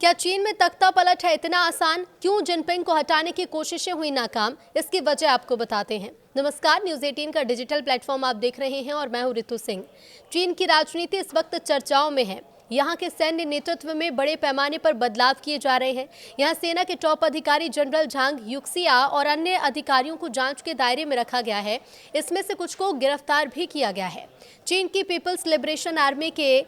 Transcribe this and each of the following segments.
क्या चीन में तख्ता पलट है इतना आसान? क्यों जिनपिंग को हटाने की कोशिशें हुई नाकाम? इसकी वजह आपको बताते हैं। नमस्कार, न्यूज़ 18 का डिजिटल प्लेटफॉर्म आप देख रहे हैं और मैं हूं रितु सिंह। चीन की राजनीति इस वक्त चर्चाओं में है। यहाँ के सैन्य नेतृत्व में बड़े पैमाने पर बदलाव किए जा रहे हैं। यहाँ सेना के टॉप अधिकारी जनरल झांग युक्सिया और अन्य अधिकारियों को जांच के दायरे में रखा गया है। इसमें से कुछ को गिरफ्तार भी किया गया है। चीन की पीपल्स लिबरेशन आर्मी के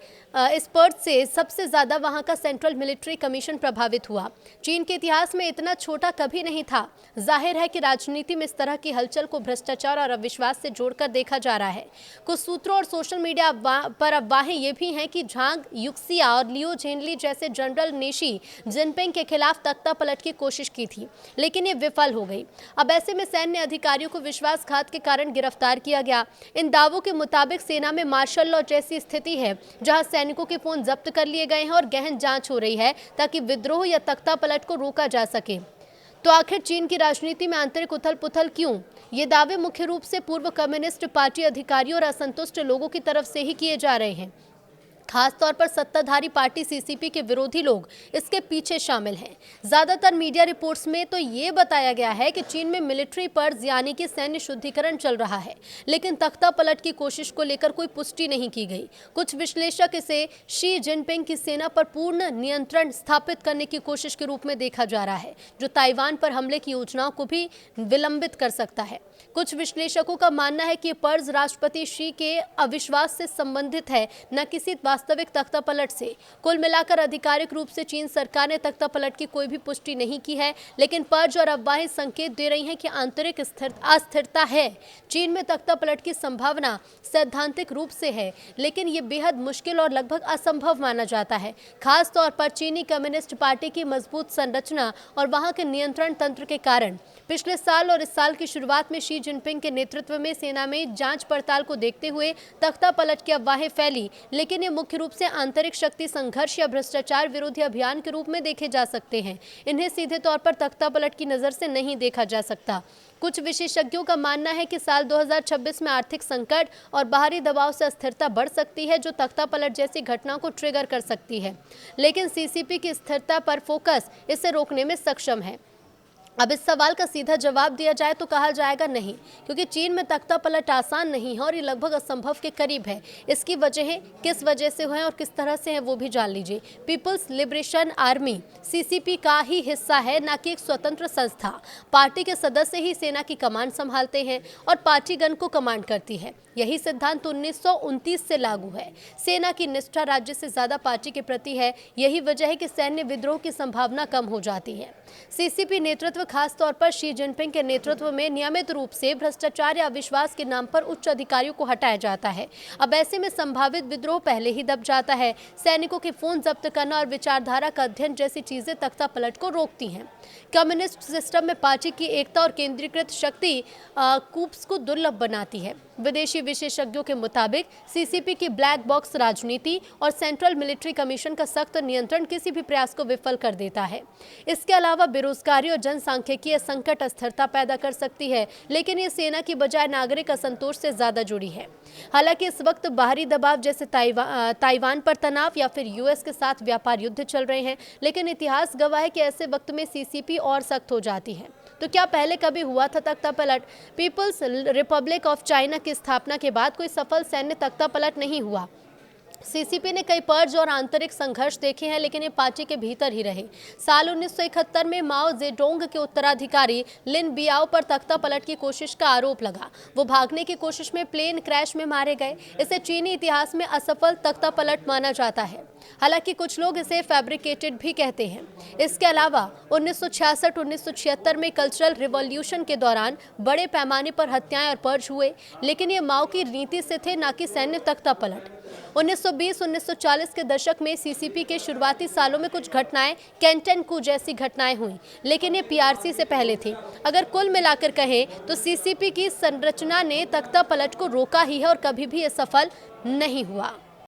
इस पर्च से सबसे ज्यादा वहां का सेंट्रल मिलिट्री कमीशन प्रभावित हुआ। चीन के इतिहास में इतना छोटा कभी नहीं था। जाहिर है कि राजनीति में इस तरह की हलचल को भ्रष्टाचार और अविश्वास से जोड़कर देखा जा रहा है। कुछ सूत्रों और सोशल मीडिया पर अफवाहें ये भी हैं कि झांग युक्सिया और लियो झेनली जैसे जनरल ने शी जिनपिंग के खिलाफ तख्ता पलट की कोशिश की थी, लेकिन ये विफल हो गई। अब ऐसे में सैन्य अधिकारियों को विश्वासघात के कारण गिरफ्तार किया गया। इन दावों के मुताबिक सेना में मार्शल लॉ जैसी स्थिति है, जहां सैनिकों के फोन जब्त कर लिए गए हैं और गहन जांच हो रही है ताकि विद्रोह या तख्ता पलट को रोका जा सके। तो आखिर चीन की राजनीति में आंतरिक उथल पुथल क्यों? ये दावे मुख्य रूप से पूर्व कम्युनिस्ट पार्टी अधिकारियों और असंतुष्ट लोगों की तरफ से ही किए जा रहे हैं। खासतौर पर सत्ताधारी पार्टी सीसीपी के विरोधी लोग इसके पीछे शामिल हैं। ज्यादातर मीडिया रिपोर्ट्स में तो ये बताया गया है कि चीन में मिलिट्री पर्ज यानी कि सैन्य शुद्धिकरण चल रहा है, लेकिन तख्ता पलट की कोशिश को लेकर कोई पुष्टि नहीं की गई। कुछ विश्लेषक इसे शी जिनपिंग की सेना पर पूर्ण नियंत्रण स्थापित करने की कोशिश के रूप में देखा जा रहा है, जो ताइवान पर हमले की योजनाओं को भी विलंबित कर सकता है। कुछ विश्लेषकों का मानना है कि पर्ज राष्ट्रपति शी के अविश्वास से संबंधित है, न किसी वास्तविक तख्ता पलट से। कुल मिलाकर आधिकारिक रूप से चीन सरकार ने तख्ता पलट की कोई भी पुष्टि नहीं की है, लेकिन पर्ज और अफवाहें संकेत दे रही हैं कि आंतरिक अस्थिरता है। चीन में तख्ता पलट की संभावना सैद्धांतिक रूप से है, लेकिन ये बेहद मुश्किल और लगभग असंभव माना जाता है, खास तौर पर चीनी कम्युनिस्ट पार्टी की मजबूत संरचना और वहां के नियंत्रण तंत्र के कारण। पिछले साल और इस साल की शुरुआत में शी जिनपिंग के नेतृत्व में सेना में जांच पड़ताल को देखते हुए तख्ता पलट की अफवाहें फैली, लेकिन ये मुख्य रूप से आंतरिक शक्ति संघर्ष या भ्रष्टाचार विरोधी अभियान के रूप में देखे जा सकते हैं। इन्हें सीधे तौर पर तख्ता पलट की नजर से नहीं देखा जा सकता। कुछ विशेषज्ञों का मानना है कि साल 2026 में आर्थिक संकट और बाहरी दबाव से अस्थिरता बढ़ सकती है, जो तख्ता पलट जैसी घटनाओं को ट्रिगर कर सकती है, लेकिन सीसीपी की स्थिरता पर फोकस इसे रोकने में सक्षम है। अब इस सवाल का सीधा जवाब दिया जाए तो कहा जाएगा नहीं, क्योंकि चीन में तख्ता पलट आसान नहीं है और ये लगभग असंभव के करीब है। इसकी वजह किस वजह से है और किस तरह से है वो भी जान लीजिए। पीपल्स लिबरेशन आर्मी सीसीपी का ही हिस्सा है, न कि एक स्वतंत्र संस्था। पार्टी के सदस्य ही सेना की कमांड संभालते हैं और पार्टीगण को कमांड करती है। यही सिद्धांत 1929 से लागू है। सेना की निष्ठा राज्य से ज्यादा पार्टी के प्रति है। यही वजह है कि सैन्य विद्रोह की संभावना कम हो जाती है। सीसीपी नेतृत्व खास तौर पर शी जिनपिंग के नेतृत्व में नियमित रूप से भ्रष्टाचार या अविश्वास के नाम पर उच्च अधिकारियों को हटाया जाता है। अब ऐसे में संभावित विद्रोह पहले ही दब जाता है। सैनिकों के फोन जब्त करना और विचारधारा का अध्ययन जैसी चीजें तख्ता पलट को रोकती हैं। कम्युनिस्ट सिस्टम में पार्टी की एकता और केंद्रीकृत शक्ति कूप्स को दुर्लभ बनाती है। विदेशी विशेषज्ञों के मुताबिक सीसीपी की ब्लैक बॉक्स राजनीति और सेंट्रल मिलिट्री कमीशन का सख्त नियंत्रण किसी भी प्रयास को विफल कर देता है। इसके अलावा बेरोजगारी और जनसांख्यिकीय संकट अस्थिरता पैदा कर सकती है, लेकिन ये सेना की बजाय नागरिक असंतोष से ज्यादा जुड़ी है। हालांकि इस वक्त बाहरी दबाव जैसे ताइवान पर तनाव या फिर यूएस के साथ व्यापार युद्ध चल रहे हैं, लेकिन इतिहास गवाह है कि ऐसे वक्त में सीसीपी और सख्त हो जाती है। तो क्या पहले कभी हुआ था तख्ता पलट? पीपल्स रिपब्लिक ऑफ चाइना की स्थापना के बाद कोई सफल सैन्य तख्ता पलट नहीं हुआ। सीसीपी ने कई पर्ज और आंतरिक संघर्ष देखे हैं, लेकिन ये पार्टी के भीतर ही रहे। साल 1971 में माओ जेडोंग के उत्तराधिकारी लिन बियाओ पर तख्ता पलट की कोशिश का आरोप लगा। वो भागने की कोशिश में प्लेन क्रैश में मारे गए। इसे चीनी इतिहास में असफल तख्ता पलट माना जाता है, हालांकि कुछ लोग इसे फैब्रिकेटेड भी कहते हैं। इसके अलावा 1966-1976 में कल्चरल रिवॉल्यूशन के दौरान बड़े पैमाने पर हत्याएं और पर्ज हुए, लेकिन ये माओ की नीति से थे, न कि सैन्य तख्ता पलट। 1920-1940 के दशक में सीसीपी के शुरुआती सालों में कुछ घटनाएं कैंटन कू जैसी घटनाएं हुई, लेकिन ये पीआरसी से पहले थी। अगर कुल मिलाकर कहें तो सीसीपी की संरचना ने तख्ता पलट को रोका ही है और कभी भी ये सफल नहीं हुआ।